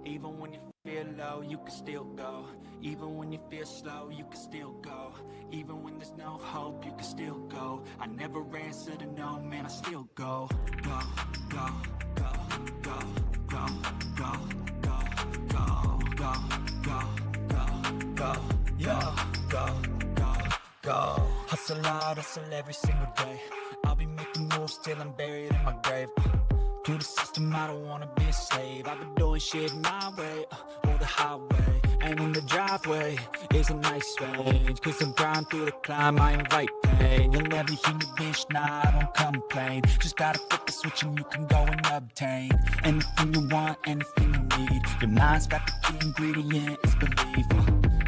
Even when you feel low, you can still go. Even when you feel slow, you can still go. Even when there's no hope, you can still go. I never answer to no, man, I still go. Go, go, go, go, go, go, go, go, go, go, go, go, yo, go, go, go. Hustle hard, hustle every single day. I'll be making moves till I'm buried in my grave. To the system, I don't wanna be a slave. I've been doing shit my way, or the highway. And in the driveway is a nice range. Cause I'm grind through the climb, I invite pain. You'll never hear me, bitch, nah, I don't complain. Just gotta flip the switch and you can go and obtain anything you want, anything you need. Your mind's got the key ingredient, it's belief.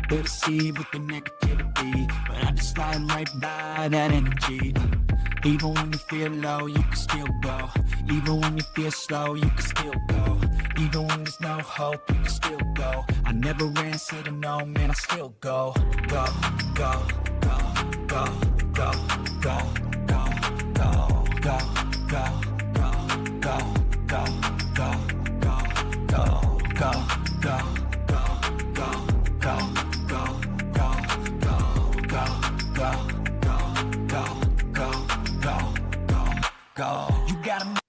They'll deceive with the negativity, but I just slide right by that energy. Even when you feel low, you can still go. Even when you feel slow, you can still go. Even when there's no hope, you can still go. I never answer to no, man, I still go. Go, go, go, go, go, go, go, go, go, go, go, go, go, go, go, go, go, go. You gotta.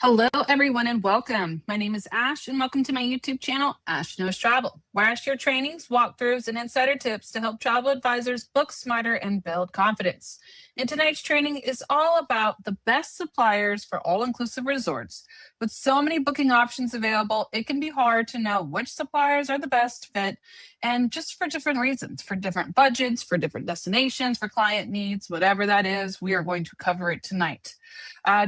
Hello, everyone, and welcome. My name is Ash, and welcome to my YouTube channel, Ash Knows Travel, where I share trainings, walkthroughs, and insider tips to help travel advisors book smarter and build confidence. And tonight's training is all about the best suppliers for all-inclusive resorts. With so many booking options available, it can be hard to know which suppliers are the best fit, and just for different reasons, for different budgets, for different destinations, for client needs, whatever that is, we are going to cover it tonight.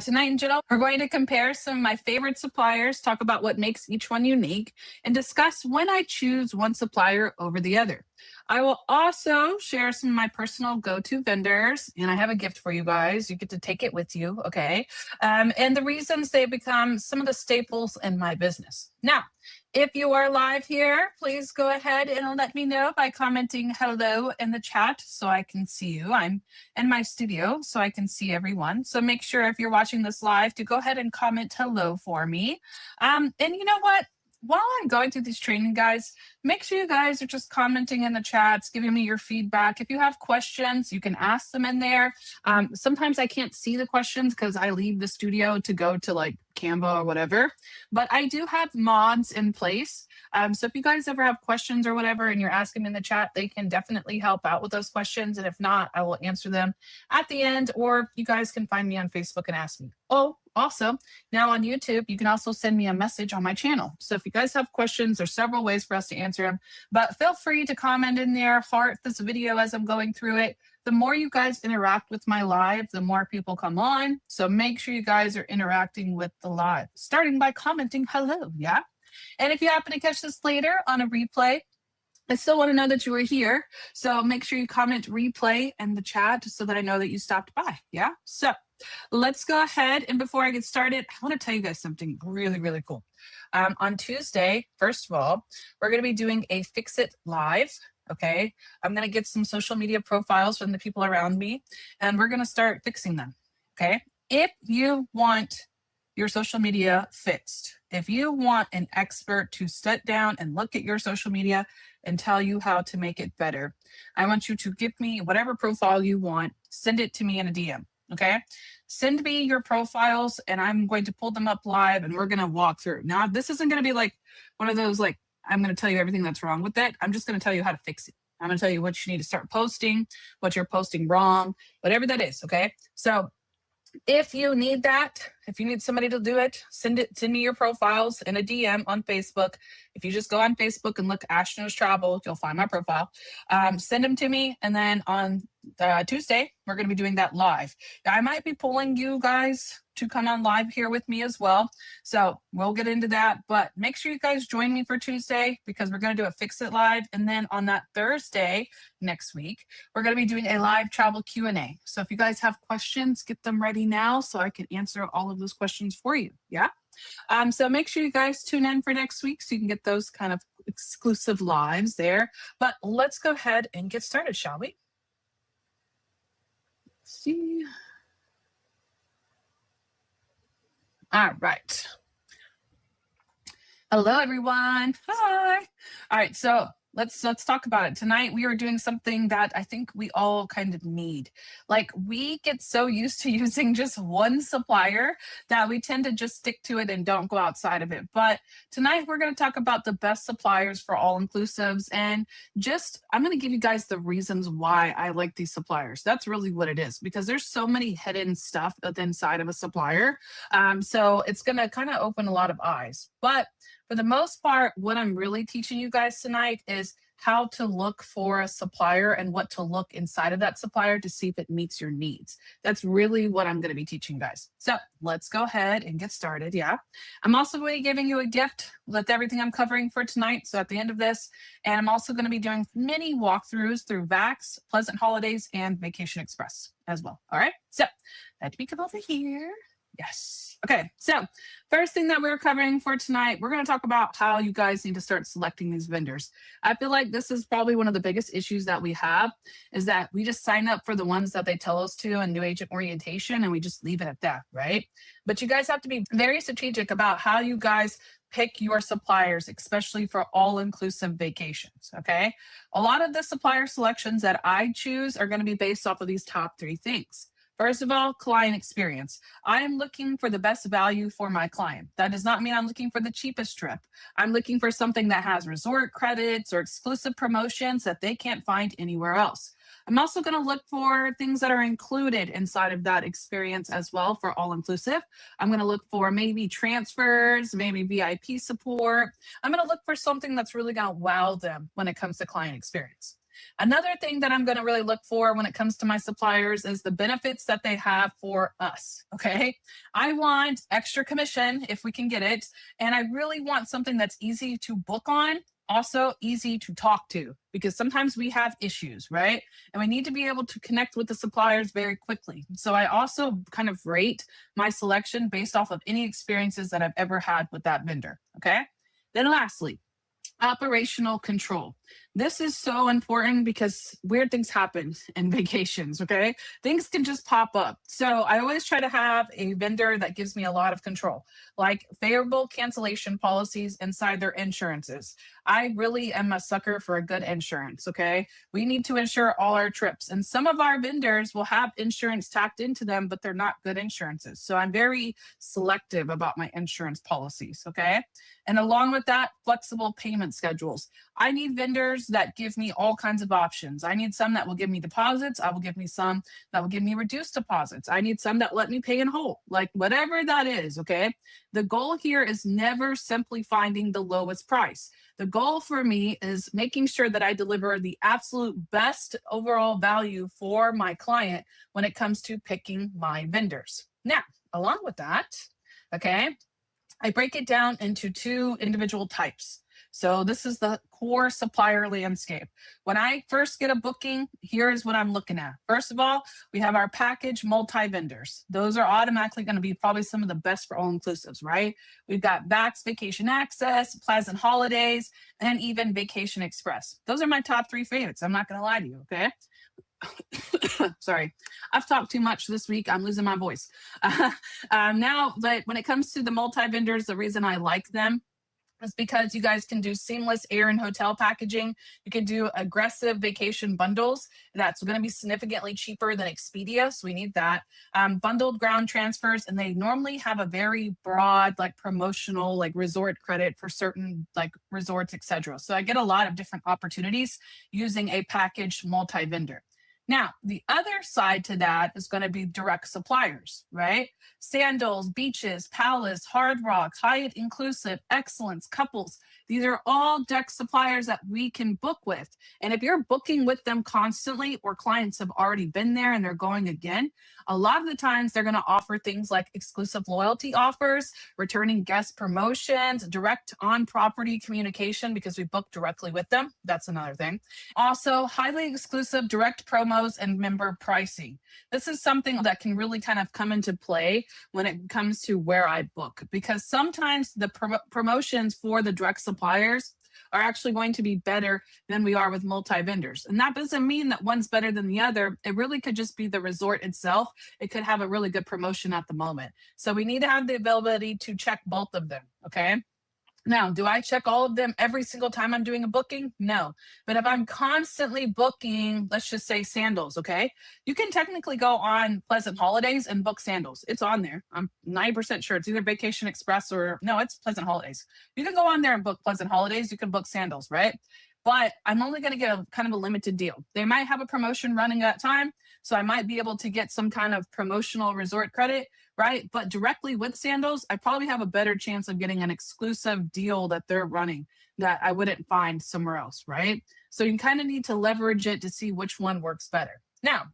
Tonight in general, we're going to compare some of my favorite suppliers, talk about what makes each one unique, and discuss when I choose one supplier over the other. I will also share some of my personal go-to vendors, and I have a gift for you guys. You get to take it with you, okay? And the reasons they become some of the staples in my business. Now, if you are live here, please go ahead and let me know by commenting hello in the chat so I can see you. I'm in my studio so I can see everyone. So make sure if you're watching this live to go ahead and comment hello for me. And you know what? While I'm going through these training, guys, make sure you guys are just commenting in the chats, giving me your feedback. If you have questions, you can ask them in there. Sometimes I can't see the questions because I leave the studio to go to like Canva or whatever, but I do have mods in place. So if you guys ever have questions or whatever and you're asking in the chat, they can definitely help out with those questions. And if not, I will answer them at the end, or you guys can find me on Facebook and ask me. Oh, also, now on YouTube, you can also send me a message on my channel. So if you guys have questions, there's several ways for us to answer them, but feel free to comment in there, heart this video as I'm going through it. The more you guys interact with my live, the more people come on. So make sure you guys are interacting with the live, starting by commenting hello, yeah? And if you happen to catch this later on a replay, I still want to know that you were here. So make sure you comment replay in the chat so that I know that you stopped by, yeah? So let's go ahead. And before I get started, I want to tell you guys something really, really cool. On Tuesday, first of all, we're going to be doing a Fix It Live. Okay, I'm going to get some social media profiles from the people around me, and we're going to start fixing them. Okay, if you want your social media fixed, if you want an expert to sit down and look at your social media and tell you how to make it better, I want you to give me whatever profile you want, send it to me in a DM. Okay, send me your profiles and I'm going to pull them up live and we're going to walk through. Now, this isn't going to be like one of those, like, I'm going to tell you everything that's wrong with it. I'm just going to tell you how to fix it. I'm going to tell you what you need to start posting, what you're posting wrong, whatever that is. Okay. So if you need that, if you need somebody to do it, send me your profiles in a DM on Facebook. If you just go on Facebook and look Ash Knows Travel, you'll find my profile. Send them to me. And then on Tuesday, we're going to be doing that live. Now, I might be pulling you guys to come on live here with me as well. So we'll get into that, but make sure you guys join me for Tuesday because we're going to do a Fix It Live. And then on that Thursday next week, we're going to be doing a live travel Q&A. So if you guys have questions, get them ready now so I can answer all of those questions for you. Yeah. So make sure you guys tune in for next week so you can get those kind of exclusive lives there. But let's go ahead and get started, shall we? Let's see. All right. Hello, everyone. Hi. All right, so let's talk about it. Tonight we are doing something that I think we all kind of need. Like, we get so used to using just one supplier that we tend to just stick to it and don't go outside of it. But tonight we're going to talk about the best suppliers for all inclusives, and just I'm going to give you guys the reasons why I like these suppliers. That's really what it is, because there's so many hidden stuff inside of a supplier. So it's going to kind of open a lot of eyes. But for the most part, what I'm really teaching you guys tonight is how to look for a supplier and what to look inside of that supplier to see if it meets your needs. That's really what I'm going to be teaching you guys. So let's go ahead and get started. Yeah. I'm also going to be giving you a gift with everything I'm covering for tonight. So at the end of this, and I'm also going to be doing mini walkthroughs through VAX, Pleasant Holidays, and Vacation Express as well. All right. So let me come over here. Yes. Okay. So first thing that we're covering for tonight, we're going to talk about how you guys need to start selecting these vendors. I feel like this is probably one of the biggest issues that we have, is that we just sign up for the ones that they tell us to in new agent orientation and we just leave it at that, right? But you guys have to be very strategic about how you guys pick your suppliers, especially for all-inclusive vacations, okay? A lot of the supplier selections that I choose are going to be based off of these top 3 things. First of all, client experience. I am looking for the best value for my client. That does not mean I'm looking for the cheapest trip. I'm looking for something that has resort credits or exclusive promotions that they can't find anywhere else. I'm also going to look for things that are included inside of that experience as well for all inclusive. I'm going to look for maybe transfers, maybe VIP support. I'm going to look for something that's really going to wow them when it comes to client experience. Another thing that I'm going to really look for when it comes to my suppliers is the benefits that they have for us, okay? I want extra commission if we can get it, and I really want something that's easy to book on, also easy to talk to, because sometimes we have issues, right? And we need to be able to connect with the suppliers very quickly. So I also kind of rate my selection based off of any experiences that I've ever had with that vendor, okay? Then lastly, operational control. This is so important because weird things happen in vacations, okay? Things can just pop up. So I always try to have a vendor that gives me a lot of control, like favorable cancellation policies inside their insurances. I really am a sucker for a good insurance, okay? We need to insure all our trips. And some of our vendors will have insurance tacked into them, but they're not good insurances. So I'm very selective about my insurance policies, okay? And along with that, flexible payment schedules. I need vendors that give me all kinds of options. I need some that will give me deposits. I will give me some that will give me reduced deposits. I need some that let me pay in whole, like whatever that is, okay? The goal here is never simply finding the lowest price. The goal for me is making sure that I deliver the absolute best overall value for my client when it comes to picking my vendors. Now, along with that, okay, I break it down into 2 individual types. So this is the core supplier landscape. When I first get a booking, here's what I'm looking at. First of all, we have our package multi-vendors. Those are automatically going to be probably some of the best for all inclusives, right? We've got VAX, Vacation Access, Pleasant Holidays, and even Vacation Express. Those are my top 3 favorites. I'm not going to lie to you, okay? Sorry, I've talked too much this week. I'm losing my voice. But when it comes to the multi-vendors, the reason I like them is because you guys can do seamless air and hotel packaging. You can do aggressive vacation bundles. That's going to be significantly cheaper than Expedia, so we need that. Bundled ground transfers, and they normally have a very broad, like promotional, like resort credit for certain like resorts, etc. So I get a lot of different opportunities using a packaged multi-vendor. Now, the other side to that is going to be direct suppliers, right? Sandals, Beaches, Palace, Hard Rock, Hyatt Inclusive, Excellence, Couples. These are all direct suppliers that we can book with. And if you're booking with them constantly, or clients have already been there and they're going again, a lot of the times they're going to offer things like exclusive loyalty offers, returning guest promotions, direct on-property communication because we book directly with them. That's another thing. Also, highly exclusive direct promos and member pricing. This is something that can really kind of come into play when it comes to where I book, because sometimes the promotions for the direct suppliers are actually going to be better than we are with multi-vendors. And that doesn't mean that one's better than the other. It really could just be the resort itself. It could have a really good promotion at the moment. So we need to have the availability to check both of them, okay? Now, do I check all of them every single time I'm doing a booking? No. But if I'm constantly booking, let's just say sandals, okay? You can technically go on Pleasant Holidays and book sandals. It's on there. I'm 90% sure it's either Vacation Express or no, it's Pleasant Holidays. You can go on there and book Pleasant Holidays. You can book sandals, right? But I'm only going to get a kind of a limited deal. They might have a promotion running at that time. So I might be able to get some kind of promotional resort credit, right? But directly with sandals, I probably have a better chance of getting an exclusive deal that they're running that I wouldn't find somewhere else, right? So you kind of need to leverage it to see which one works better. Now,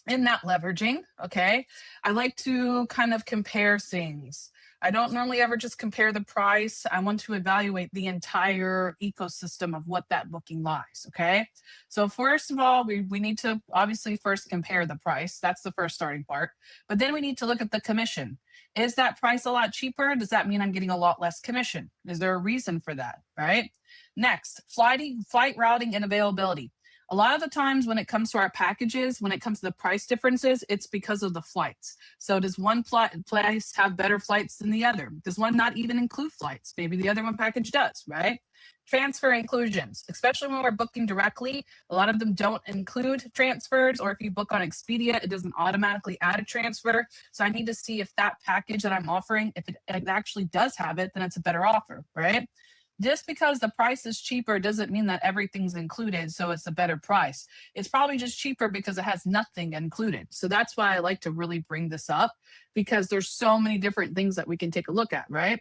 in that leveraging, okay, I like to kind of compare things. I don't normally ever just compare the price. I want to evaluate the entire ecosystem of what that booking lies, okay? So first of all, we need to obviously first compare the price. That's the first starting part. But then we need to look at the commission. Is that price a lot cheaper? Does that mean I'm getting a lot less commission? Is there a reason for that, right? Next, flight routing and availability. A lot of the times when it comes to our packages, when it comes to the price differences, it's because of the flights. So does one place have better flights than the other? Does one not even include flights? Maybe the other one package does, right? Transfer inclusions, especially when we're booking directly, a lot of them don't include transfers, or if you book on Expedia, it doesn't automatically add a transfer. So I need to see if that package that I'm offering, if it actually does have it, then it's a better offer, right? Just because the price is cheaper doesn't mean that everything's included, so it's a better price. It's probably just cheaper because it has nothing included. So that's why I like to really bring this up, because there's so many different things that we can take a look at, right?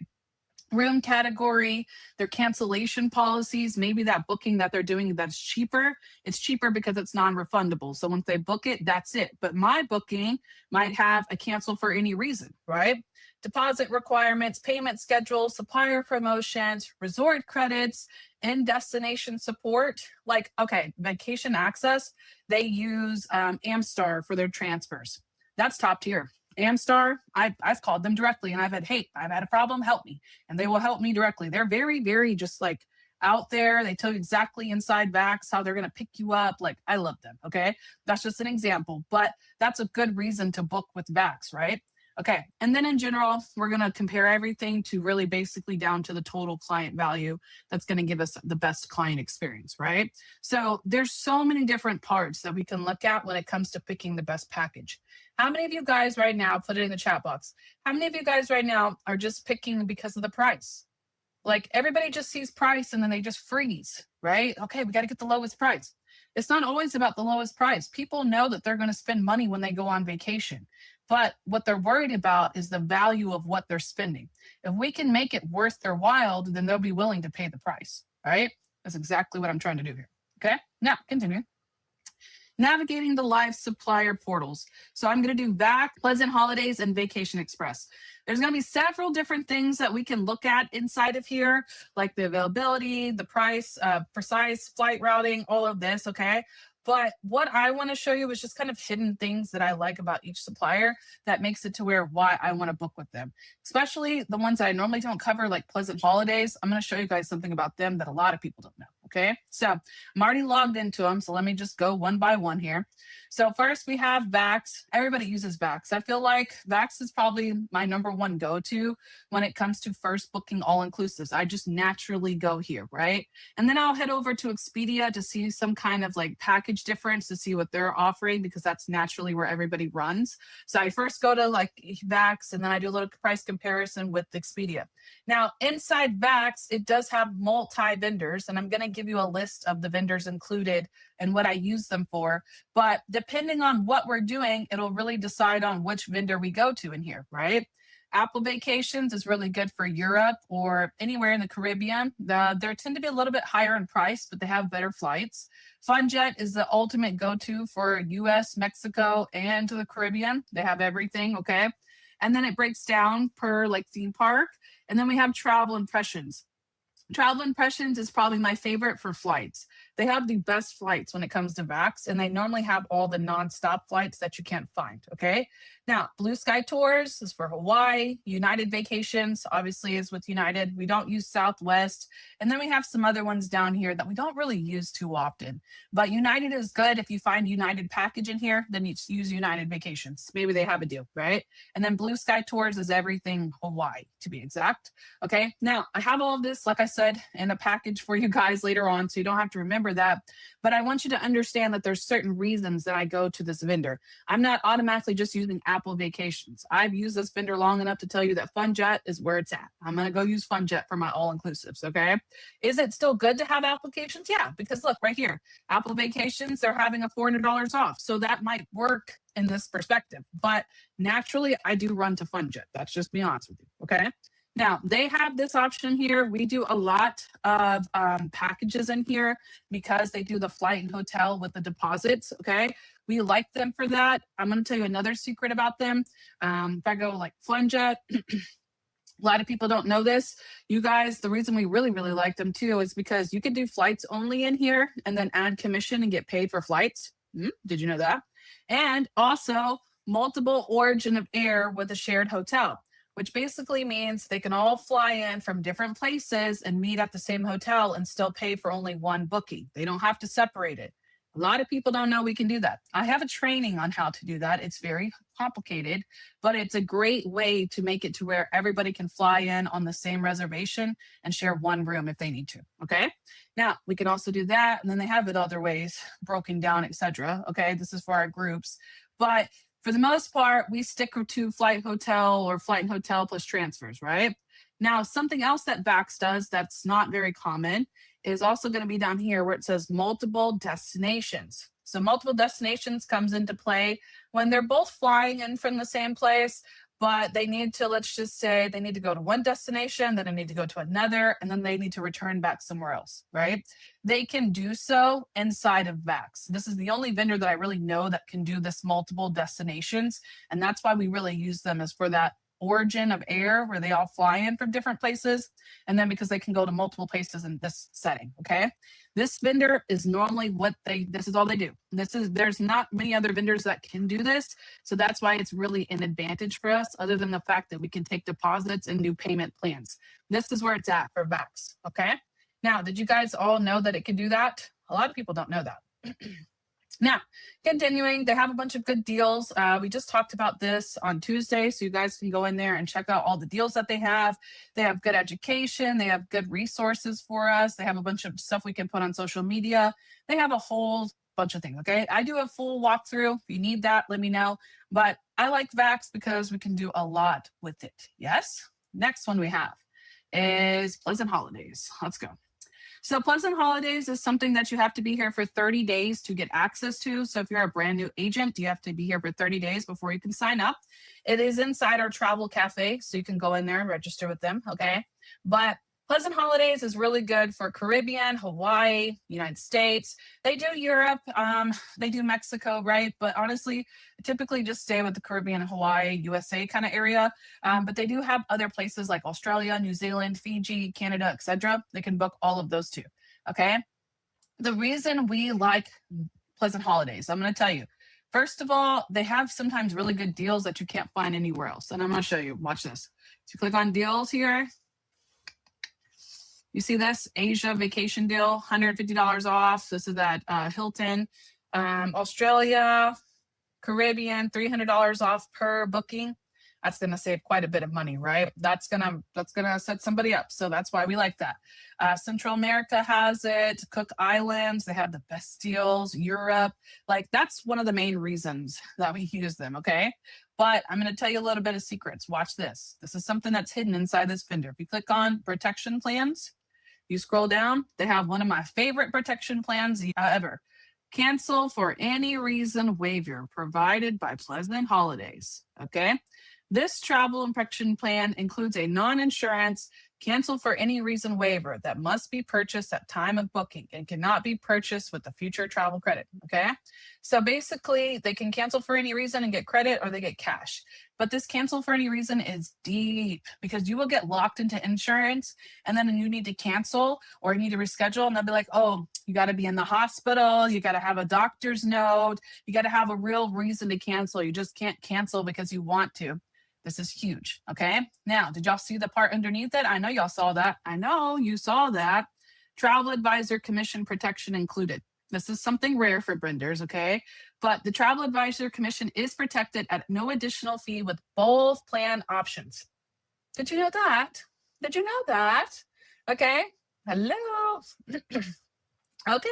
Room category, their cancellation policies, maybe that booking that they're doing that's cheaper, it's cheaper because it's non-refundable. So once they book it, that's it. But my booking might have a cancel for any reason, right? Deposit requirements, payment schedule, supplier promotions, resort credits, and destination support. Like, okay, Vacation Access, they use Amstar for their transfers. That's top tier. Amstar, I've called them directly and I've had, hey, I've had a problem, help me. And they will help me directly. They're very, very just like out there. They tell you exactly inside Vax how they're going to pick you up. Like, I love them, okay? That's just an example, but that's a good reason to book with Vax, right? Okay, and then in general, we're going to compare everything to really basically down to the total client value that's going to give us the best client experience, right? So there's so many different parts that we can look at when it comes to picking the best package. How many of you guys right now, put it in the chat box, how many of you guys right now are just picking because of the price? Like everybody just sees price and then they just freeze, right? Okay, we got to get the lowest price. It's not always about the lowest price. People know that they're going to spend money when they go on vacation. But what they're worried about is the value of what they're spending. If we can make it worth their while, then they'll be willing to pay the price, right? That's exactly what I'm trying to do here, okay? Now, continue. Navigating the live supplier portals. So I'm going to do VAC, Pleasant Holidays, and Vacation Express. There's going to be several different things that we can look at inside of here, like the availability, the price, precise flight routing, all of this, okay? But what I want to show you is just kind of hidden things that I like about each supplier that makes it to why I want to book with them, especially the ones that I normally don't cover, like Pleasant Holidays. I'm going to show you guys something about them that a lot of people don't know. Okay, so I'm already logged into them. So let me just go one by one here. So first we have Vax. Everybody uses Vax. I feel like Vax is probably my number one go-to when it comes to first booking all-inclusives. I just naturally go here, right? And then I'll head over to Expedia to see some kind of like package difference to see what they're offering, because that's naturally where everybody runs. So I first go to like Vax and then I do a little price comparison with Expedia. Now inside Vax, it does have multi-vendors, and I'm going to give you a list of the vendors included and what I use them for. But depending on what we're doing, it'll really decide on which vendor we go to in here, right? Apple Vacations is really good for Europe or anywhere in the Caribbean. They tend to be a little bit higher in price, but they have better flights. FunJet is the ultimate go-to for US, Mexico, and to the Caribbean. They have everything, okay? And then it breaks down per like theme park. And then we have Travel Impressions. Travel Impressions is probably my favorite for flights. They have the best flights when it comes to VAX, and they normally have all the nonstop flights that you can't find, okay? Now, Blue Sky Tours is for Hawaii. United Vacations, obviously, is with United. We don't use Southwest. And then we have some other ones down here that we don't really use too often. But United is good. If you find United package in here, then you use United Vacations. Maybe they have a deal, right? And then Blue Sky Tours is everything Hawaii, to be exact. Okay, now I have all of this, like I said, in a package for you guys later on, so you don't have to remember that. But I want you to understand that there's certain reasons that I go to this vendor. I'm not automatically just using Apple Vacations. I've used this vendor long enough to tell you that FunJet is where it's at. I'm going to go use FunJet for my all-inclusives, okay? Is it still good to have applications? Yeah, because look right here, Apple Vacations, they're having a $400 off. So that might work in this perspective. But naturally, I do run to FunJet. That's just be honest with you, okay? Now, they have this option here. We do a lot of packages in here because they do the flight and hotel with the deposits, okay? We like them for that. I'm going to tell you another secret about them. If I go like FunJet, a lot of people don't know this. You guys, the reason we really, really like them too is because you can do flights only in here and then add commission and get paid for flights. Did you know that? And also multiple origin of air with a shared hotel, which basically means they can all fly in from different places and meet at the same hotel and still pay for only one booking. They don't have to separate it. A lot of people don't know we can do that. I have a training on how to do that. It's very complicated, but it's a great way to make it to where everybody can fly in on the same reservation and share one room if they need to, okay? Now, we can also do that, and then they have it other ways, broken down, etc. Okay, this is for our groups. But for the most part, we stick to flight hotel or flight and hotel plus transfers, right? Now, something else that VAX does that's not very common is also going to be down here where it says multiple destinations. So multiple destinations comes into play when they're both flying in from the same place, but they need to, let's just say they need to go to one destination, then they need to go to another, and then they need to return back somewhere else, right? They can do so inside of VAX. This is the only vendor that I really know that can do this multiple destinations. And that's why we really use them, is for that origin of air where they all fly in from different places. And then because they can go to multiple places in this setting, okay? This vendor is normally this is all they do. There's not many other vendors that can do this. So that's why it's really an advantage for us, other than the fact that we can take deposits and do payment plans. This is where it's at for VAX, okay? Now, did you guys all know that it can do that? A lot of people don't know that. Now, continuing, they have a bunch of good deals. We just talked about this on Tuesday, so you guys can go in there and check out all the deals that they have. They have good education. They have good resources for us. They have a bunch of stuff we can put on social media. They have a whole bunch of things, okay? I do a full walkthrough. If you need that, let me know. But I like VAX because we can do a lot with it. Yes? Next one we have is Pleasant Holidays. Let's go. So Pleasant Holidays is something that you have to be here for 30 days to get access to. So if you're a brand new agent, you have to be here for 30 days before you can sign up. It is inside our travel cafe, so you can go in there and register with them, okay? But Pleasant Holidays is really good for Caribbean, Hawaii, United States. They do Europe, they do Mexico, right? But honestly, typically just stay with the Caribbean, Hawaii, USA kind of area. But they do have other places like Australia, New Zealand, Fiji, Canada, etc. They can book all of those too, okay? The reason we like Pleasant Holidays, I'm going to tell you. First of all, they have sometimes really good deals that you can't find anywhere else. And I'm going to show you. Watch this. So you click on deals here. You see this Asia vacation deal, $150 off. This is that Hilton. Australia, Caribbean, $300 off per booking. That's going to save quite a bit of money, right? That's gonna set somebody up. So that's why we like that. Central America has it. Cook Islands, they have the best deals. Europe, like that's one of the main reasons that we use them, okay? But I'm going to tell you a little bit of secrets. Watch this. This is something that's hidden inside this vendor. If you click on protection plans, you scroll down, they have one of my favorite protection plans ever. Cancel for any reason waiver provided by Pleasant Holidays, okay? This travel and protection plan includes a non-insurance cancel for any reason waiver that must be purchased at time of booking and cannot be purchased with the future travel credit, okay? So basically, they can cancel for any reason and get credit, or they get cash. But this cancel for any reason is deep because you will get locked into insurance and then you need to cancel or you need to reschedule and they'll be like, oh, You got to be in the hospital. You got to have a doctor's note. You got to have a real reason to cancel. You just can't cancel because you want to. This is huge. Okay. Now, did y'all see the part underneath it? I know y'all saw that. I know you saw that. Travel advisor commission protection included. This is something rare for vendors, okay? But the travel advisor commission is protected at no additional fee with both plan options. Did you know that? Did you know that? Okay. Hello. Okay.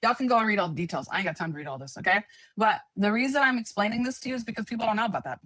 Y'all can go and read all the details. I ain't got time to read all this, okay? But the reason I'm explaining this to you is because people don't know about that.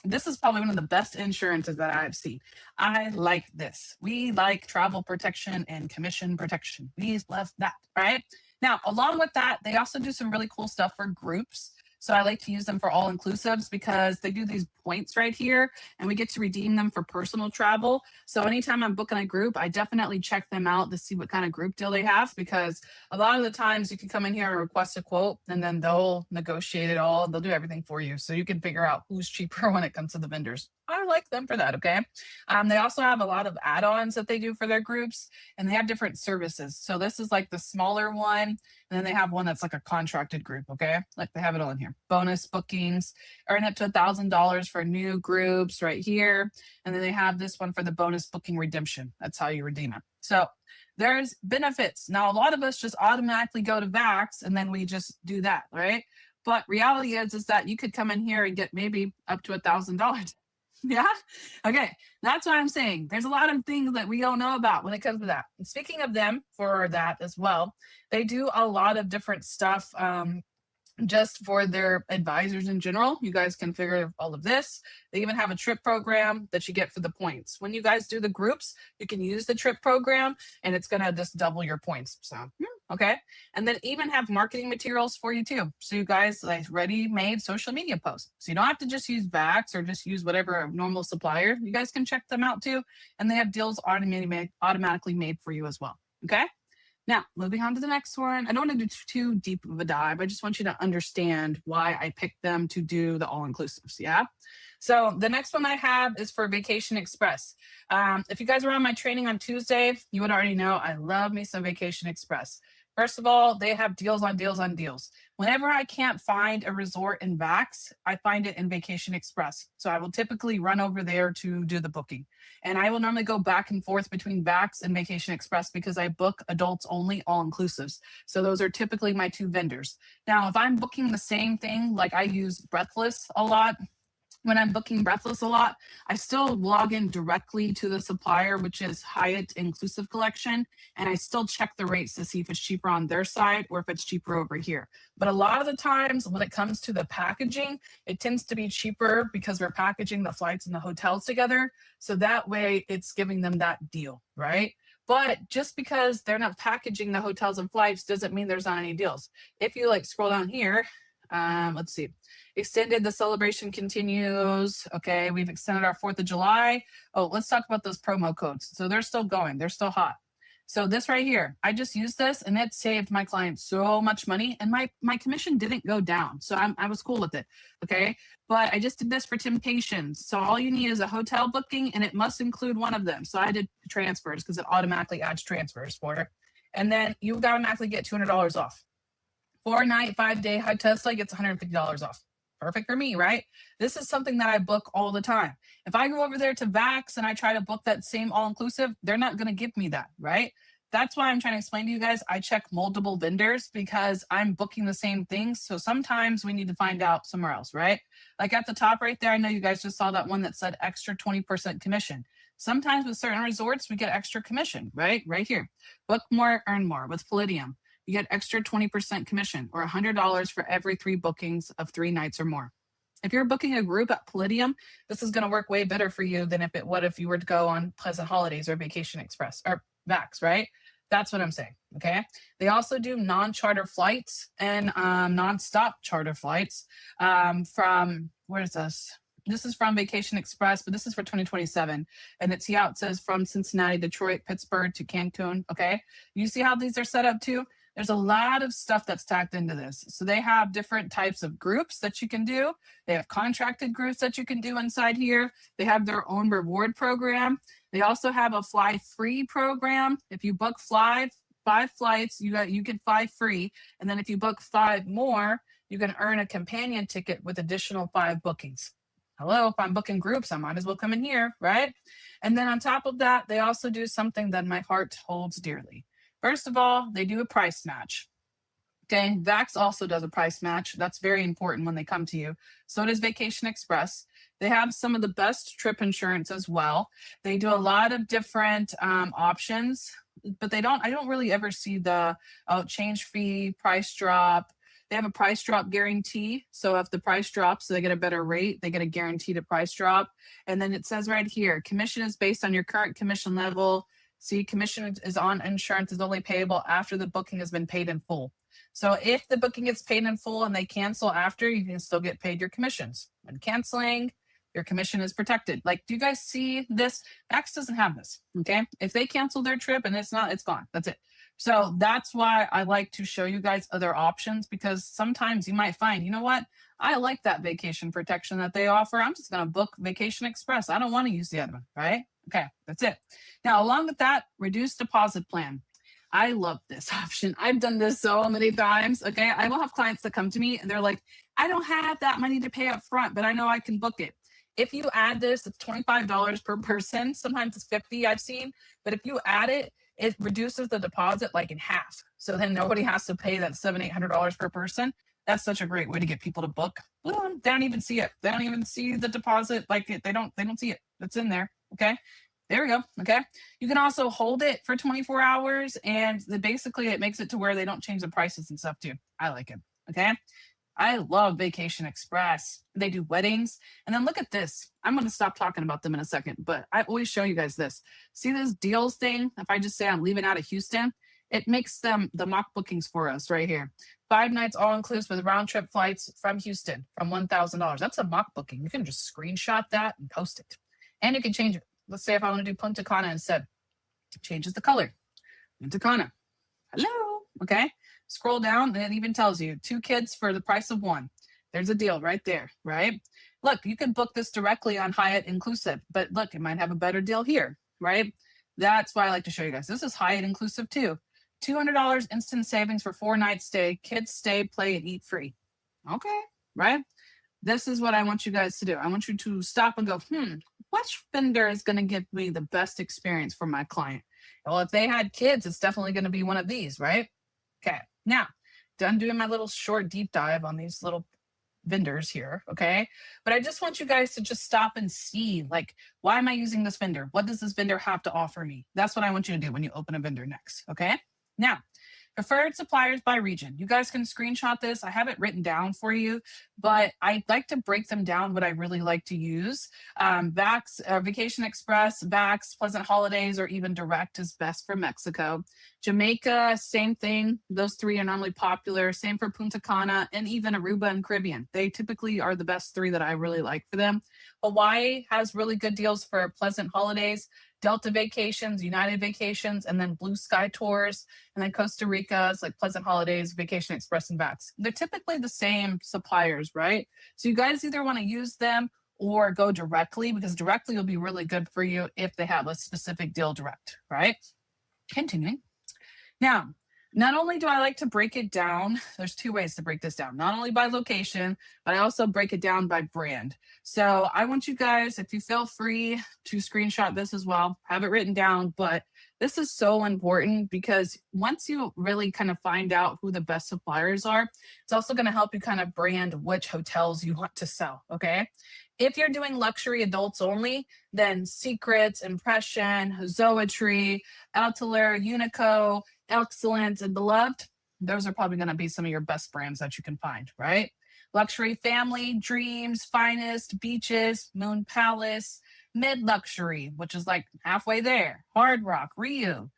This is probably one of the best insurances that I've seen. I like this. We like travel protection and commission protection. We love that, right? Now, along with that, they also do some really cool stuff for groups. So I like to use them for all inclusives because they do these points right here and we get to redeem them for personal travel. So anytime I'm booking a group, I definitely check them out to see what kind of group deal they have, because a lot of the times you can come in here and request a quote and then they'll negotiate it all. They'll do everything for you. So you can figure out who's cheaper when it comes to the vendors. I like them for that, okay? They also have a lot of add-ons that they do for their groups, and they have different services. So this is like the smaller one, and then they have one that's like a contracted group, okay? Like they have it all in here. Bonus bookings, earn up to $1,000 for new groups right here. And then they have this one for the bonus booking redemption. That's how you redeem it. So there's benefits. Now, a lot of us just automatically go to Vax and then we just do that, right? But reality is that you could come in here and get maybe up to $1,000. Yeah. Okay. That's what I'm saying. There's a lot of things that we don't know about when it comes to that. And speaking of them for that as well, they do a lot of different stuff just for their advisors in general. You guys can figure all of this. They even have a trip program that you get for the points. When you guys do the groups, you can use the trip program and it's going to just double your points. So, okay. And then even have marketing materials for you too. So you guys like ready-made social media posts. So you don't have to just use Vax or just use whatever normal supplier. You guys can check them out too. And they have deals automatically made for you as well. Okay. Now, moving on to the next one. I don't want to do too deep of a dive. I just want you to understand why I picked them to do the all-inclusives, yeah? So the next one I have is for Vacation Express. If you guys were on my training on Tuesday, you would already know I love me some Vacation Express. First of all, they have deals on deals on deals. Whenever I can't find a resort in Vax, I find it in Vacation Express. So I will typically run over there to do the booking. And I will normally go back and forth between Vax and Vacation Express because I book adults only, all inclusives. So those are typically my two vendors. Now, if I'm booking the same thing, like I use Breathless a lot, when I'm booking Breathless a lot, I still log in directly to the supplier, which is Hyatt Inclusive Collection, and I still check the rates to see if it's cheaper on their side or if it's cheaper over here. But a lot of the times when it comes to the packaging, it tends to be cheaper because we're packaging the flights and the hotels together. So that way it's giving them that deal, right? But just because they're not packaging the hotels and flights doesn't mean there's not any deals. If you like scroll down here, let's see. Extended, the celebration continues. Okay, we've extended our 4th of July. Oh, let's talk about those promo codes. So they're still going. They're still hot. So this right here, I just used this and it saved my client so much money and my commission didn't go down. So I was cool with it. Okay, but I just did this for Temptations. So all you need is a hotel booking and it must include one of them. So I did transfers because it automatically adds transfers for it. And then you automatically get $200 off. 4-night, 5-day high Tesla gets $150 off. Perfect for me, right? This is something that I book all the time. If I go over there to Vax and I try to book that same all-inclusive, they're not going to give me that, right? That's why I'm trying to explain to you guys, I check multiple vendors because I'm booking the same things. So sometimes we need to find out somewhere else, right? Like at the top right there, I know you guys just saw that one that said extra 20% commission. Sometimes with certain resorts, we get extra commission, right? Right here. Book more, earn more with Palladium. You get extra 20% commission or $100 for every 3 bookings of 3 nights or more. If you're booking a group at Palladium, this is going to work way better for you than if you were to go on Pleasant Holidays or Vacation Express or Vax, right? That's what I'm saying, okay? They also do non-charter flights and non-stop charter flights from, where's this? This is from Vacation Express, but this is for 2027. And it's, yeah, it says from Cincinnati, Detroit, Pittsburgh to Cancun, okay? You see how these are set up too? There's a lot of stuff that's tacked into this. So they have different types of groups that you can do. They have contracted groups that you can do inside here. They have their own reward program. They also have a fly free program. If you book fly 5 flights, you get 5 free. And then if you book 5 more, you can earn a companion ticket with additional 5 bookings. Hello, if I'm booking groups, I might as well come in here, right? And then on top of that, they also do something that my heart holds dearly. First of all, they do a price match. Okay, Vax also does a price match. That's very important when they come to you. So does Vacation Express. They have some of the best trip insurance as well. They do a lot of different options, but I don't really ever see the change fee, price drop. They have a price drop guarantee. So if the price drops, they get a better rate, they get a guaranteed price drop. And then it says right here, commission is based on your current commission level. See, commission is on insurance is only payable after the booking has been paid in full. So if the booking gets paid in full and they cancel after, you can still get paid your commissions. When canceling, your commission is protected. Like, do you guys see this? Max doesn't have this, okay? If they cancel their trip and it's gone. That's it. So that's why I like to show you guys other options, because sometimes you might find, you know what? I like that vacation protection that they offer. I'm just going to book Vacation Express. I don't want to use the other one, right? Okay, that's it. Now, along with that, reduced deposit plan. I love this option. I've done this so many times. Okay. I will have clients that come to me and they're like, I don't have that money to pay up front, but I know I can book it. If you add this, it's $25 per person. Sometimes it's 50 I've seen, but if you add it, it reduces the deposit like in half. So then nobody has to pay that $700, $800 per person. That's such a great way to get people to book. Well, they don't even see it. They don't even see the deposit. Like they don't see it. It's in there. Okay. There we go. Okay. You can also hold it for 24 hours and basically it makes it to where they don't change the prices and stuff too. I like it. Okay. I love Vacation Express. They do weddings. And then look at this. I'm going to stop talking about them in a second, but I always show you guys this. See this deals thing? If I just say I'm leaving out of Houston, it makes them the mock bookings for us right here. 5 nights all inclusive with round trip flights from Houston from $1,000. That's a mock booking. You can just screenshot that and post it. And you can change it. Let's say if I want to do Punta Cana instead, it changes the color. Punta Cana. Hello. Okay. Scroll down and it even tells you 2 kids for the price of 1. There's a deal right there, right? Look, you can book this directly on Hyatt Inclusive, but look, it might have a better deal here, right? That's why I like to show you guys. This is Hyatt Inclusive too. $200 instant savings for 4 nights stay. Kids stay, play, and eat free. Okay, right? This is what I want you guys to do. I want you to stop and go, which vendor is going to give me the best experience for my client? Well, if they had kids, it's definitely going to be one of these, right? Okay. Now, done doing my little short deep dive on these little vendors here, okay? But I just want you guys to just stop and see, like, why am I using this vendor? What does this vendor have to offer me? That's what I want you to do when you open a vendor next, okay? Now, preferred suppliers by region. You guys can screenshot this. I have it written down for you, but I like to break them down what I really like to use. Vax, Vacation Express, Vax, Pleasant Holidays, or even Direct is best for Mexico. Jamaica, same thing. Those 3 are normally popular. Same for Punta Cana and even Aruba and Caribbean. They typically are the best 3 that I really like for them. Hawaii has really good deals for Pleasant Holidays. Delta Vacations, United Vacations, and then Blue Sky Tours. And then Costa Rica is like Pleasant Holidays, Vacation Express, and Vax. They're typically the same suppliers, right? So you guys either want to use them or go directly, because directly will be really good for you if they have a specific deal direct, right? Continuing. Now, not only do I like to break it down, there's 2 ways to break this down, not only by location, but I also break it down by brand. So I want you guys, if you feel free to screenshot this as well, have it written down, but this is so important because once you really kind of find out who the best suppliers are, it's also going to help you kind of brand which hotels you want to sell, okay? If you're doing luxury adults only, then Secrets, Impression, Zoetry, Altair, Unico, Excellent, and Beloved, those are probably going to be some of your best brands that you can find, right? Luxury Family, Dreams, Finest, Beaches, Moon Palace, Mid-Luxury, which is like halfway there, Hard Rock, Rio.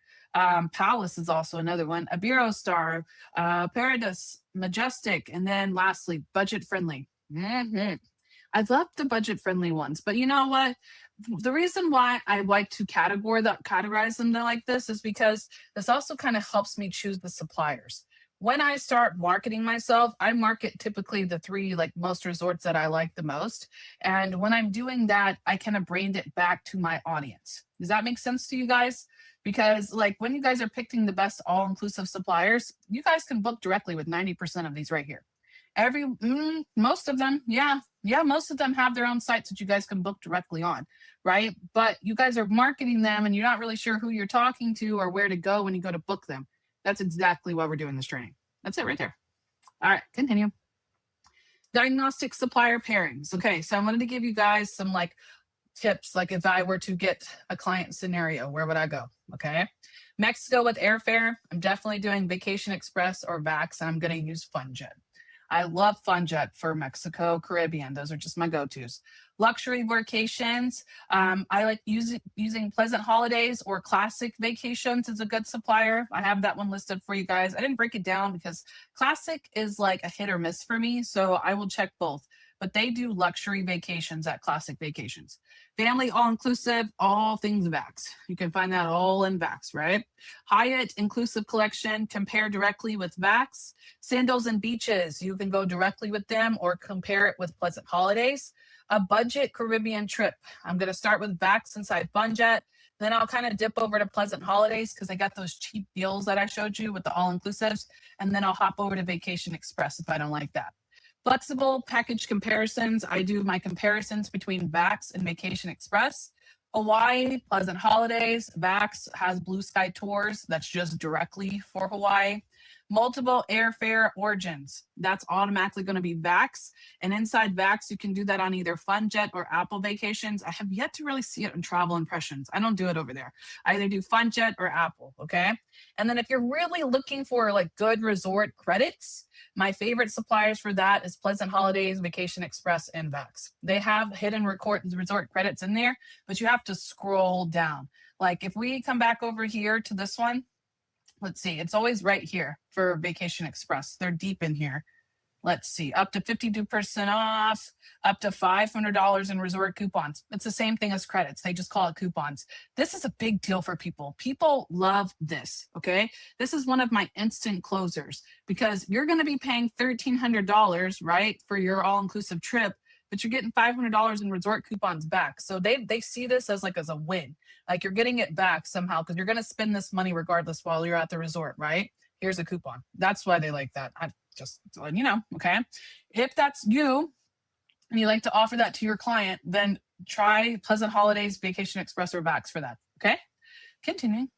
Palace is also another one, Iberostar, Paradise, Majestic, and then lastly, Budget Friendly. I love the budget friendly ones, but you know what? The reason why I like to categorize them like this is because this also kind of helps me choose the suppliers. when I start marketing myself, I market typically the three like most resorts that I like the most. And when I'm doing that, I kind of brand it back to my audience. Does that make sense to you guys? Because like when you guys are picking the best all-inclusive suppliers, you guys can book directly with 90% of these right here. Most of them, yeah, most of them have their own sites that you guys can book directly on, right? But you guys are marketing them and you're not really sure who you're talking to or where to go when you go to book them. That's exactly why we're doing this training. That's it right there. All right, continue. Diagnostic supplier pairings. Okay, so I wanted to give you guys some like tips, like if I were to get a client scenario, where would I go? Okay. Mexico with airfare, I'm definitely doing Vacation Express or VAX, and I'm going to use FunJet. I love FunJet for Mexico, Caribbean. Those are just my go-tos. Luxury vacations, I like using Pleasant Holidays or Classic Vacations as a good supplier. I have that one listed for you guys. I didn't break it down because Classic is like a hit or miss for me, so I will check both. But they do luxury vacations at Classic Vacations. Family all-inclusive, all things VAX. You can find that all in VAX, right? Hyatt Inclusive Collection, compare directly with VAX. Sandals and Beaches, you can go directly with them or compare it with Pleasant Holidays. A budget Caribbean trip. I'm going to start with VAX inside FunJet. Then I'll kind of dip over to Pleasant Holidays because I got those cheap deals that I showed you with the all-inclusives. And then I'll hop over to Vacation Express if I don't like that. Flexible package comparisons. I do my comparisons between VAX and Vacation Express. Hawaii, Pleasant Holidays. VAX has Blue Sky Tours. That's just directly for Hawaii. Multiple airfare origins. That's automatically going to be VAX. And inside VAX, you can do that on either FunJet or Apple Vacations. I have yet to really see it in Travel Impressions. I don't do it over there. I either do FunJet or Apple, okay? And then if you're really looking for like good resort credits, my favorite suppliers for that is Pleasant Holidays, Vacation Express, and VAX. They have hidden resort credits in there, but you have to scroll down. Like if we come back over here to this one, let's see, it's always right here for Vacation Express. They're deep in here. Let's see, up to 52% off, up to $500 in resort coupons. It's the same thing as credits. They just call it coupons. This is a big deal for people. People love this, okay? This is one of my instant closers because you're going to be paying $1,300, right, for your all-inclusive trip, but you're getting $500 in resort coupons back. So they see this as like as a win. Like you're getting it back somehow because you're going to spend this money regardless while you're at the resort, right? Here's a coupon. That's why they like that. Just letting you know, okay? If that's you and you like to offer that to your client, then try Pleasant Holidays, Vacation Express, or VAX for that, okay? Continuing.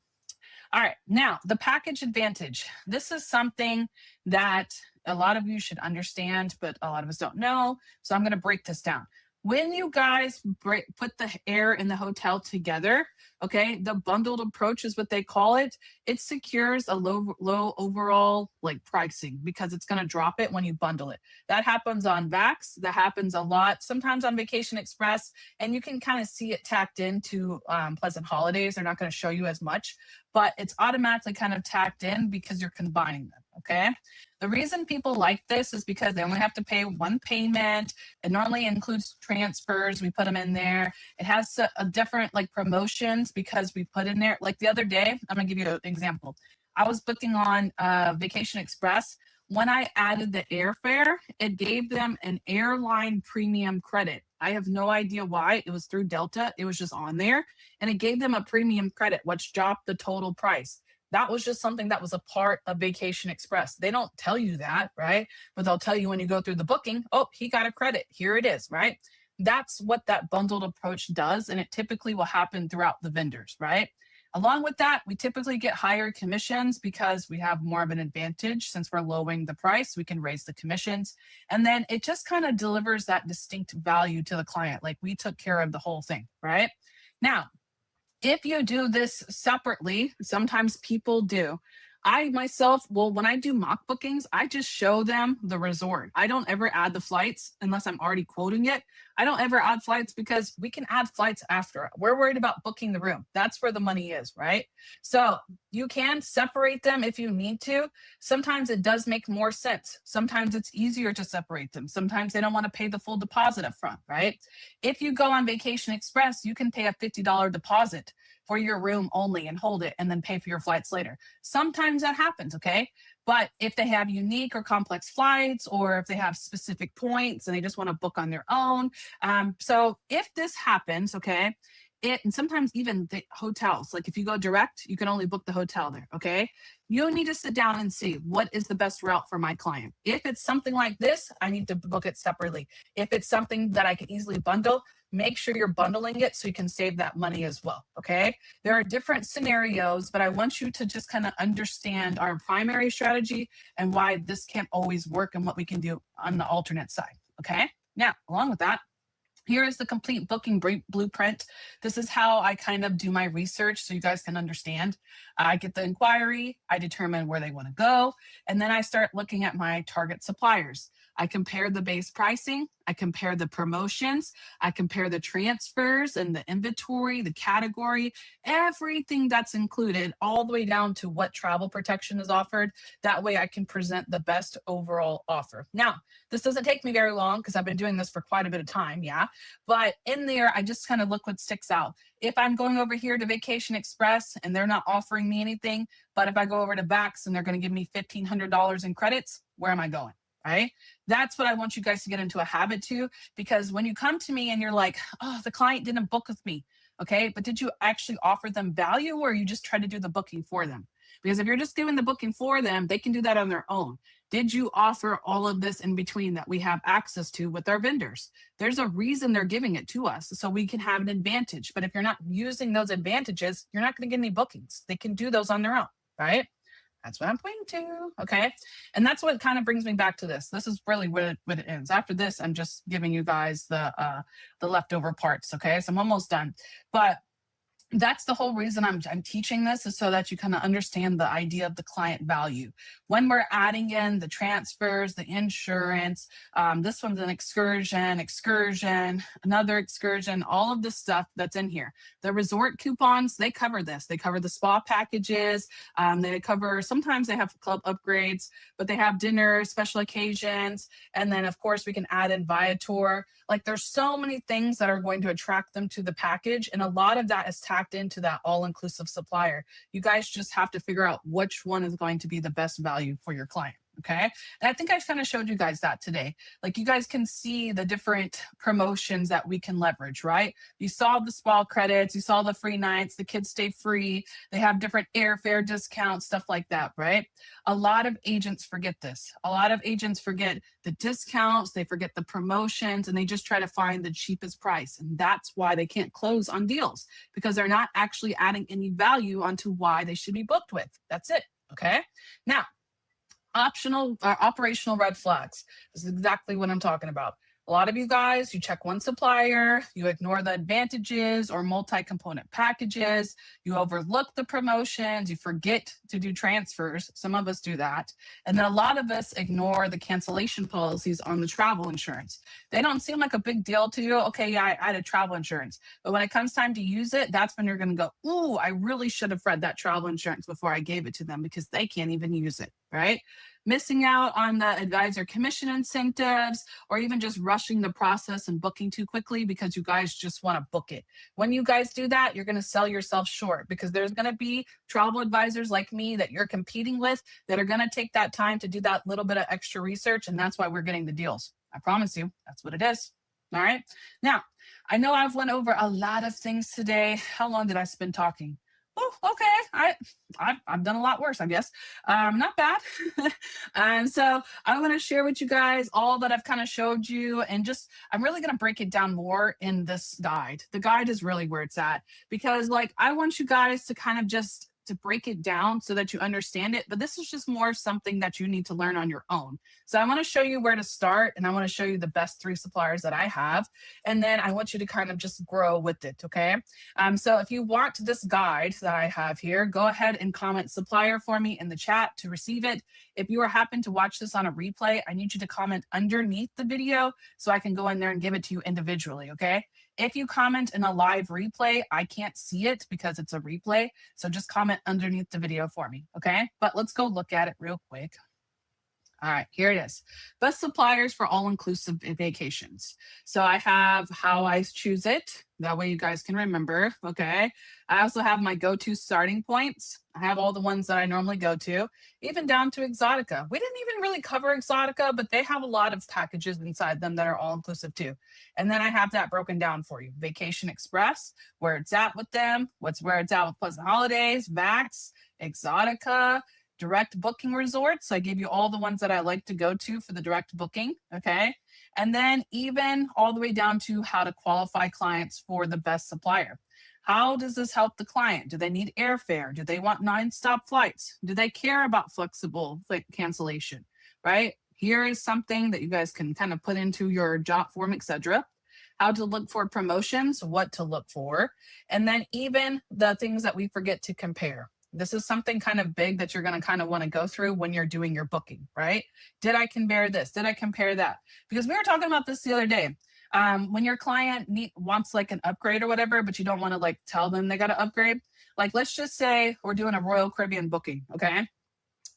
All right, now the package advantage. This is something that a lot of you should understand, but a lot of us don't know. So I'm going to break this down. When you guys put the air and the hotel together, okay, the bundled approach is what they call it. It secures a low overall like pricing because it's going to drop it when you bundle it. That happens on VAX. That happens a lot. Sometimes on Vacation Express, and you can kind of see it tacked into Pleasant Holidays. They're not going to show you as much, but it's automatically kind of tacked in because you're combining them, okay? The reason people like this is because they only have to pay one payment. It normally includes transfers. We put them in there. It has a different like promotions because we put in there. Like the other day, I'm gonna give you an example. I was booking on Vacation Express. When I added the airfare, it gave them an airline premium credit. I have no idea why. It was through Delta. It was just on there. And it gave them a premium credit, which dropped the total price. That was just something that was a part of Vacation Express. They don't tell you that, right? But they'll tell you when you go through the booking, oh, he got a credit. Here it is, right? That's what that bundled approach does. And it typically will happen throughout the vendors, right? Along with that, we typically get higher commissions because we have more of an advantage. Since we're lowering the price, we can raise the commissions. And then it just kind of delivers that distinct value to the client. Like we took care of the whole thing, right? Now, if you do this separately, sometimes people do. I myself, well, when I do mock bookings, I just show them the resort. I don't ever add the flights unless I'm already quoting it. I don't ever add flights because we can add flights after. We're worried about booking the room. That's where the money is, right? So you can separate them if you need to. Sometimes it does make more sense. Sometimes it's easier to separate them. Sometimes they don't want to pay the full deposit up front, right? If you go on Vacation Express, you can pay a $50 deposit for your room only and hold it and then pay for your flights later. Sometimes that happens, okay? But if they have unique or complex flights, or if they have specific points and they just want to book on their own. So if this happens, okay, and sometimes even the hotels, like if you go direct, you can only book the hotel there, okay? You need to sit down and see what is the best route for my client. If it's something like this, I need to book it separately. If it's something that I can easily bundle, make sure you're bundling it so you can save that money as well, okay? There are different scenarios, but I want you to just kind of understand our primary strategy and why this can't always work and what we can do on the alternate side, okay? Now, along with that, here is the complete booking blueprint. This is how I kind of do my research so you guys can understand. I get the inquiry, I determine where they want to go, and then I start looking at my target suppliers. I compare the base pricing, I compare the promotions, I compare the transfers and the inventory, the category, everything that's included, all the way down to what travel protection is offered. That way I can present the best overall offer. Now, this doesn't take me very long because I've been doing this for quite a bit of time, yeah. But in there, I just kind of look what sticks out. If I'm going over here to Vacation Express and they're not offering me anything, but if I go over to Vax and they're going to give me $1,500 in credits, where am I going? Right? That's what I want you guys to get into a habit to, because when you come to me and you're like, oh, the client didn't book with me. Okay. But did you actually offer them value, or you just try to do the booking for them? Because if you're just doing the booking for them, they can do that on their own. Did you offer all of this in between that we have access to with our vendors? There's a reason they're giving it to us so we can have an advantage. But if you're not using those advantages, you're not going to get any bookings. They can do those on their own, right? That's what I'm pointing to, okay? And that's what kind of brings me back to this. This is really what it ends. After this, I'm just giving you guys the leftover parts, okay? So I'm almost done. But that's the whole reason I'm teaching this, is so that you kind of understand the idea of the client value. When we're adding in the transfers, the insurance, this one's an excursion, another excursion, all of the stuff that's in here. The resort coupons, they cover this. They cover the spa packages. They cover, sometimes they have club upgrades, but they have dinner, special occasions. And then of course we can add in Viator. Like there's so many things that are going to attract them to the package. And a lot of that is tacked into that all-inclusive supplier. You guys just have to figure out which one is going to be the best value for your client. Okay. And I think I kind of showed you guys that today. Like you guys can see the different promotions that we can leverage, right? You saw the spa credits, you saw the free nights, the kids stay free. They have different airfare discounts, stuff like that, right? A lot of agents forget this. A lot of agents forget the discounts, they forget the promotions, and they just try to find the cheapest price. And that's why they can't close on deals, because they're not actually adding any value onto why they should be booked with. That's it. Okay. Now, operational red flags. This is exactly what I'm talking about. A lot of you guys, you check one supplier, you ignore the advantages or multi-component packages, you overlook the promotions, you forget to do transfers. Some of us do that. And then a lot of us ignore the cancellation policies on the travel insurance. They don't seem like a big deal to you. Okay, yeah, I added travel insurance. But when it comes time to use it, that's when you're going to go, ooh, I really should have read that travel insurance before I gave it to them, because they can't even use it, right? Missing out on the advisor commission incentives, or even just rushing the process and booking too quickly because you guys just want to book it. When you guys do that, you're going to sell yourself short, because there's going to be travel advisors like me that you're competing with that are going to take that time to do that little bit of extra research. And that's why we're getting the deals. I promise you, that's what it is. All right. Now, I know I've went over a lot of things today. How long did I spend talking? Oh, okay. I've done a lot worse, I guess. Not bad. And so I want to share with you guys all that I've kind of showed you, and just, I'm really going to break it down more in this guide. The guide is really where it's at, because like, I want you guys to kind of just to break it down so that you understand it. But this is just more something that you need to learn on your own. So I want to show you where to start, and I want to show you the best 3 suppliers that I have. And then I want you to kind of just grow with it. Okay. So if you want this guide that I have here, go ahead and comment supplier for me in the chat to receive it. If you happen to watch this on a replay, I need you to comment underneath the video so I can go in there and give it to you individually. Okay. If you comment in a live replay, I can't see it because it's a replay. So just comment underneath the video for me, okay? But let's go look at it real quick. All right, here it is. Best suppliers for all-inclusive vacations. So I have how I choose it. That way you guys can remember, okay? I also have my go-to starting points. I have all the ones that I normally go to, even down to Exotica. We didn't even really cover Exotica, but they have a lot of packages inside them that are all-inclusive too. And then I have that broken down for you. Vacation Express, where it's at with them, where it's at with Pleasant Holidays, Vax, Exotica, direct booking resorts. So I gave you all the ones that I like to go to for the direct booking. Okay. And then even all the way down to how to qualify clients for the best supplier. How does this help the client? Do they need airfare? Do they want non-stop flights? Do they care about flexible cancellation? Right? Here is something that you guys can kind of put into your job form, etc. How to look for promotions, what to look for, and then even the things that we forget to compare. This is something kind of big that you're going to kind of want to go through when you're doing your booking, right? Did I compare this? Did I compare that? Because we were talking about this the other day. When your client wants like an upgrade or whatever, but you don't want to like tell them they got to upgrade. Like, let's just say we're doing a Royal Caribbean booking, okay?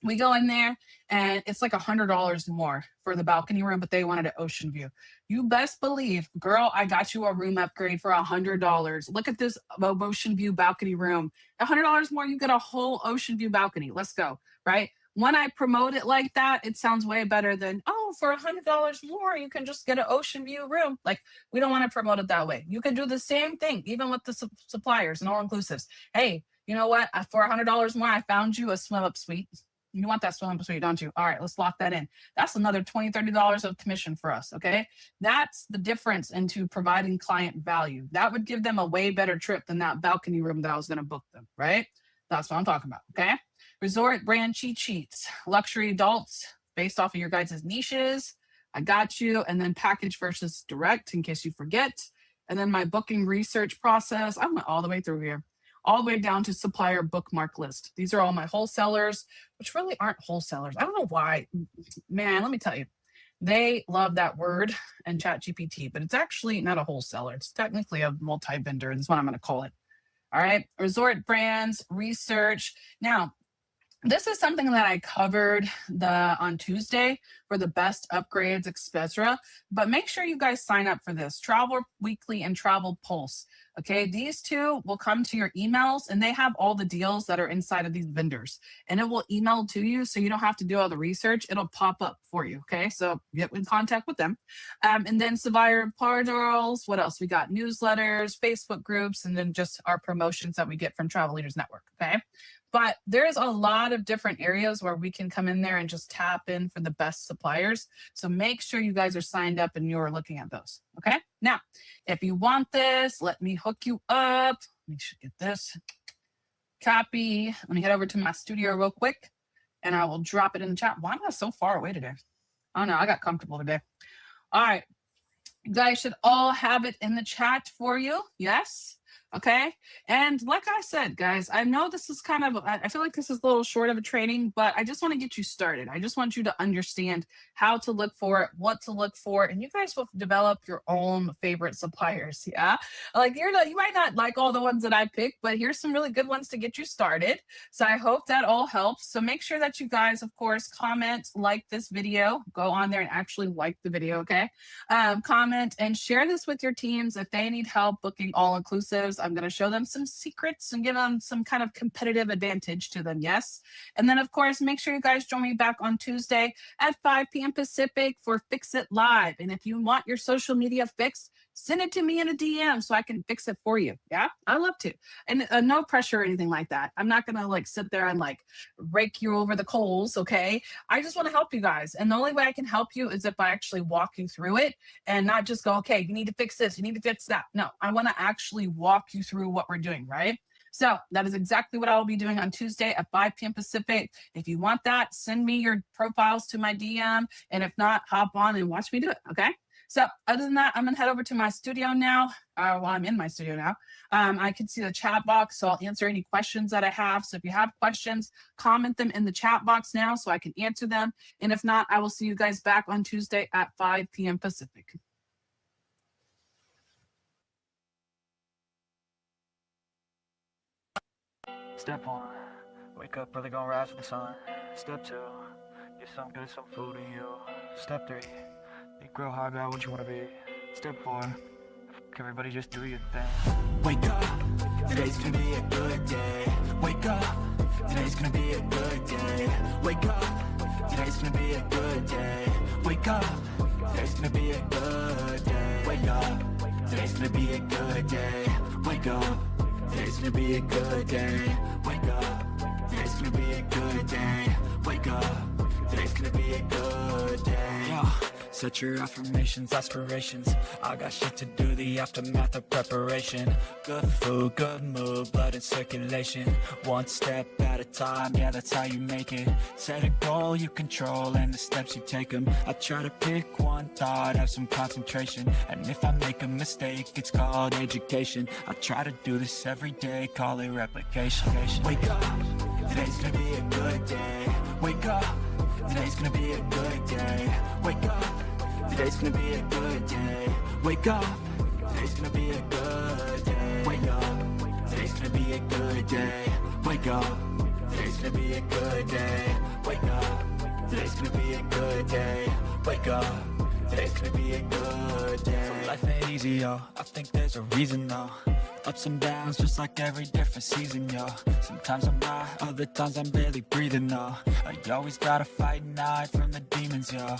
We go in there and it's like $100 more for the balcony room, but they wanted an ocean view. You best believe, girl, I got you a room upgrade for $100. Look at this ocean view balcony room. $100 more, you get a whole ocean view balcony. Let's go, right? When I promote it like that, it sounds way better than, oh, for $100 more, you can just get an ocean view room. Like, we don't want to promote it that way. You can do the same thing, even with the suppliers and all inclusives. Hey, you know what? For $100 more, I found you a swim up suite. You want that swim up suite, don't you? All right, let's lock that in. That's another $20, $30 of commission for us, okay? That's the difference into providing client value. That would give them a way better trip than that balcony room that I was going to book them, right? That's what I'm talking about, okay? Resort brand cheat sheets, luxury adults based off of your guys' niches. I got you. And then package versus direct in case you forget. And then my booking research process. I went all the way through here, all the way down to supplier bookmark list. These are all my wholesalers, which really aren't wholesalers. I don't know why. Man, let me tell you. They love that word and ChatGPT, but it's actually not a wholesaler. It's technically a multi-vendor, is what I'm going to call it. All right. Resort brands, research. Now, this is something that I covered on Tuesday for the best upgrades, etc. But make sure you guys sign up for this. Travel Weekly and Travel Pulse. Okay, these two will come to your emails and they have all the deals that are inside of these vendors. And it will email to you so you don't have to do all the research. It'll pop up for you. Okay, so get in contact with them. And then supplier portals. What else? We got newsletters, Facebook groups, and then just our promotions that we get from Travel Leaders Network. Okay. But there's a lot of different areas where we can come in there and just tap in for the best suppliers. So make sure you guys are signed up and you're looking at those. Okay. Now, if you want this, let me hook you up. Let me get this. Copy. Let me head over to my studio real quick and I will drop it in the chat. Why am I so far away today? Oh no, I got comfortable today. All right. You guys should all have it in the chat for you. Yes. Okay. And like I said, guys, I know this is kind of, I feel like this is a little short of a training, but I just want to get you started. I just want you to understand how to look for it, what to look for, and you guys will develop your own favorite suppliers. Yeah. Like you might not like all the ones that I picked, but here's some really good ones to get you started. So I hope that all helps. So make sure that you guys, of course, comment, like this video, go on there and actually like the video. Okay. Comment and share this with your teams if they need help booking all inclusives. I'm going to show them some secrets and give them some kind of competitive advantage to them. Yes. And then, of course, make sure you guys join me back on Tuesday at 5 p.m. Pacific for Fix It Live. And if you want your social media fixed, send it to me in a DM so I can fix it for you. Yeah, I love to. And no pressure or anything like that. I'm not going to like sit there and like rake you over the coals. Okay. I just want to help you guys. And the only way I can help you is if I actually walk you through it and not just go, okay, you need to fix this, you need to fix that. No, I want to actually walk you through what we're doing, right? So that is exactly what I will be doing on Tuesday at 5 p.m. Pacific. If you want that, send me your profiles to my DM. And if not, hop on and watch me do it. Okay. So other than that, I'm going to head over to my studio now. Well, I'm in my studio now. I can see the chat box, so I'll answer any questions that I have. So if you have questions, comment them in the chat box now so I can answer them. And if not, I will see you guys back on Tuesday at 5 p.m. Pacific. Step 1, wake up early, gonna rise with the sun. Step 2, get some food in you. Step 3, think real hard about what you want to be. Step 4, everybody just do your thing. Wake up, today's gonna be a good day. Wake up, today's gonna be a good day. Wake up, today's gonna be a good day. Wake up, today's gonna be a good day. Wake up, today's gonna be a good day. Wake up, today's gonna be a good day. Wake up, today's gonna be a good day. Wake up, today's gonna be a good day. Yo, set your affirmations, aspirations. I got shit to do, the aftermath of preparation. Good food, good mood, blood in circulation. One step at a time, yeah, that's how you make it. Set a goal you control and the steps you take them. I try to pick one thought, have some concentration. And if I make a mistake, it's called education. I try to do this every day, call it replication. Wake up, today's gonna be a good day. Wake up, today's gonna be a good day. Wake up, today's gonna be a good day. Wake up, today's gonna be a good day. Wake up, today's gonna be a good day. Wake up, today's gonna be a good day. Wake up, today's gonna be a good day. Wake up, today's gonna be a good day. So life ain't easy, yo, I think there's a reason, though. Ups and downs, just like every different season, yo. Sometimes I'm high, other times I'm barely breathing, though. I always gotta fight and hide from the demons, yo.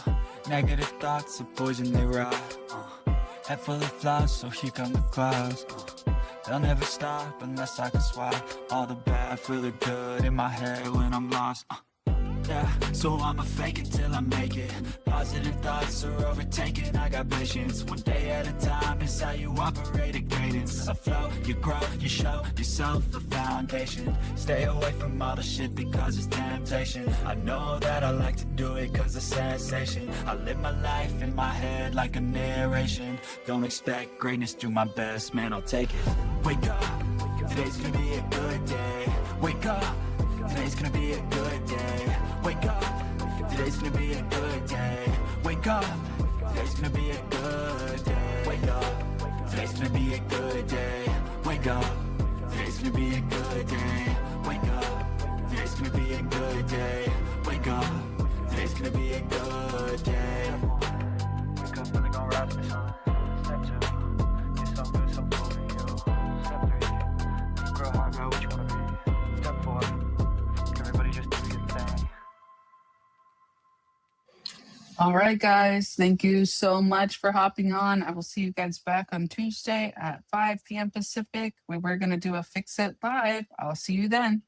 Negative thoughts are poison, they rot. Head full of flies, so here come the clouds. They'll never stop unless I can swap all the bad for the good in my head when I'm lost. Yeah, so I'ma fake it till I make it. Positive thoughts are overtaken, I got patience. One day at a time is how you operate a cadence. I flow, you grow, you show yourself the foundation. Stay away from all the shit because it's temptation. I know that I like to do it cause it's sensation. I live my life in my head like a narration. Don't expect greatness, do my best, man, I'll take it. Wake up, today's gonna be a good day. Wake up, today's gonna be a good day. Wake up, today's gonna be a good day. Wake up, today's gonna be a good day. Wake up, today's gonna be a good day. Wake up, today's gonna be a good day. Wake up, today's gonna be a good day. Wake up, today's gonna be a good day. Wake up, really gonna rise in the sun. Step 2, get some good, some food in you. Step 3, think real hard about what you wanna be. Step 4, everybody just do your thing. All right, guys. Thank you so much for hopping on. I will see you guys back on Tuesday at 5 p.m. Pacific, where we're going to do a Fix It Live. I'll see you then.